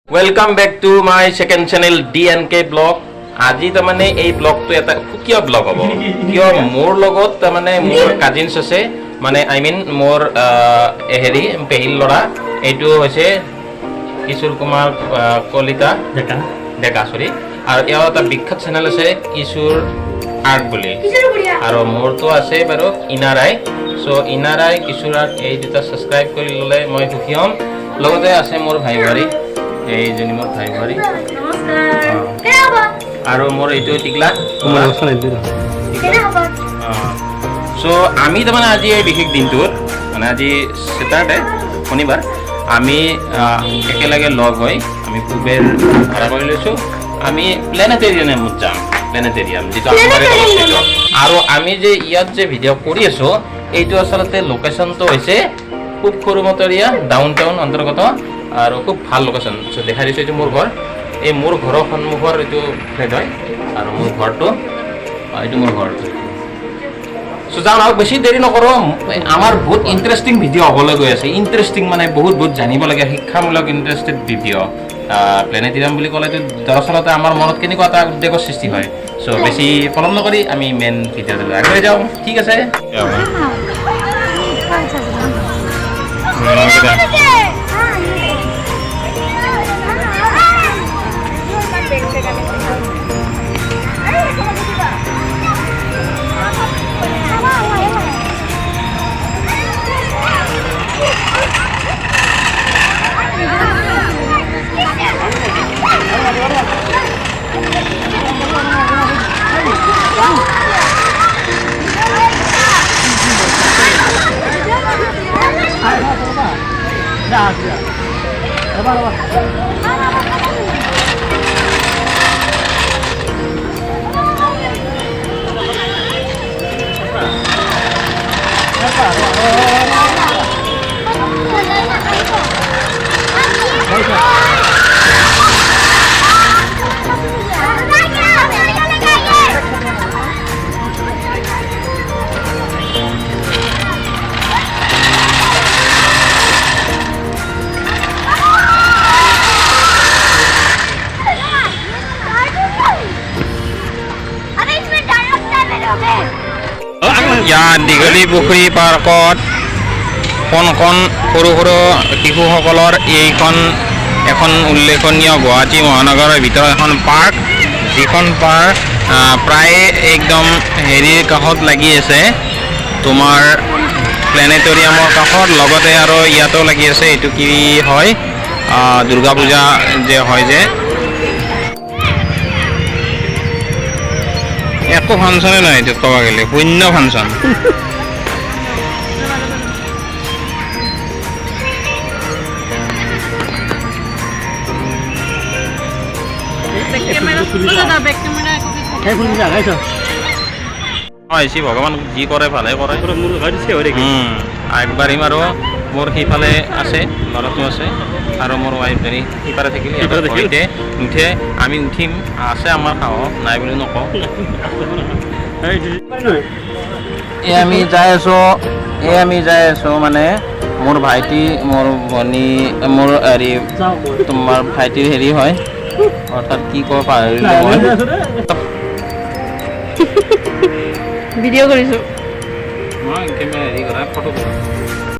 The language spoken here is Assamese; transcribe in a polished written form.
Welcome back to my second channel DNK Blog. আজি তাৰমানে এই ব্লগটো এটা সুকীয়া ব্লগ হ'ব কিয় মোৰ লগত তাৰমানে মোৰ কাজিনছ আছে মানে আই মিন মোৰ হেৰি পেহিল ল'ৰা এইটো হৈছে কিশোৰ কুমাৰ কলিতা ডেকা সৰি আৰু ইয়াৰ এটা বিখ্যাত চেনেল আছে কিশোৰ আৰ্ট বুলি আৰু মোৰটো আছে বাৰু ইনাৰাই সো ইনাৰাই কিশোৰ আৰ্ট এই দুটা সাবস্ক্ৰাইব কৰি ল'লে মই সুখী হ'ম লগতে আছে মোৰ ভাই ভাৰি এই জনি মোৰ ভাই ভাৰি আৰু মোৰ এইটো টিকলা সো আমি তাৰমানে আজি এই বিশেষ দিনটোত মানে আজি স্যাটাৰডে শনিবাৰ আমি একেলগে লগ হৈ আমি কুবেৰ ভাড়া কৰি লৈছোঁ আমি প্লেনেটেৰিয়ামত যাম প্লেনেটেৰিয়াম যেটো আমাৰ অৱস্থিত আৰু আমি যে ইয়াত যে ভিডিঅ' কৰি আছোঁ এইটো আচলতে লোকেশ্যনটো হৈছে খুব সৰুমতৰীয়া ডাউন টাউন অন্তৰ্গত আৰু খুব ভাল লোকেশ্যন সো দেখাই দিছোঁ এইটো মোৰ ঘৰ এই মোৰ ঘৰৰ সন্মুখৰ এইটো ফ্লেট হয় আৰু মোৰ ঘৰটো এইটো মোৰ ঘৰ সো যাওঁ আৰু বেছি দেৰি নকৰোঁ আমাৰ বহুত ইণ্টাৰেষ্টিং ভিডিঅ' হ'বলৈ গৈ আছে ইণ্টাৰেষ্টিং মানে বহুত জানিবলগীয়া শিক্ষামূলক ইণ্টাৰেষ্টেড ভিডিঅ' প্লেনেটেৰিয়াম বুলি ক'লেতো দৰাচলতে আমাৰ মনত কেনেকুৱা এটা উদ্বেগৰ সৃষ্টি হয় সো বেছি পলম নকৰি আমি মেইন ভিডিঅ'লৈ আগুৱাই যাওঁ ঠিক আছে ইয়াত দীঘলী পুখুৰী পাৰ্কত কণ সৰু সৰু শিশুসকলৰ এইখন এখন উল্লেখনীয় গুৱাহাটী মহানগৰৰ ভিতৰত এখন পাৰ্ক যিখন পাৰ্ক প্ৰায় একদম হেৰিৰ কাষত লাগি আছে তোমাৰ প্লেনেটৰিয়ামৰ কাষত লগতে আৰু ইয়াতো লাগি আছে এইটো কি হয় দুৰ্গা পূজা যে হয় যে একো ফাংচনে নাই এইটোত ক'ব গ'লে শূন্য ফাংচন ভগৱান যি কৰে ভালে কৰে আগবাঢ়িম আৰু মোৰ সেইফালে আছে ল'ৰাটো আছে আৰু মোৰ ৱাইফজনী সিপাৰে থাকিলে নুঠে আমি উঠিম আছে আমাৰ সাহস নাই বুলি নকওঁ আমি যাই আছোঁ মানে মোৰ ভাইটি মোৰ ভনী মোৰ হেৰি তোমাৰ ভাইটিৰ হেৰি হয় অৰ্থাৎ কি ক'ব পাহৰিলোঁ মই ভিডিঅ' কৰিছোঁ মই কেমেৰা হেৰি কৰা ফটো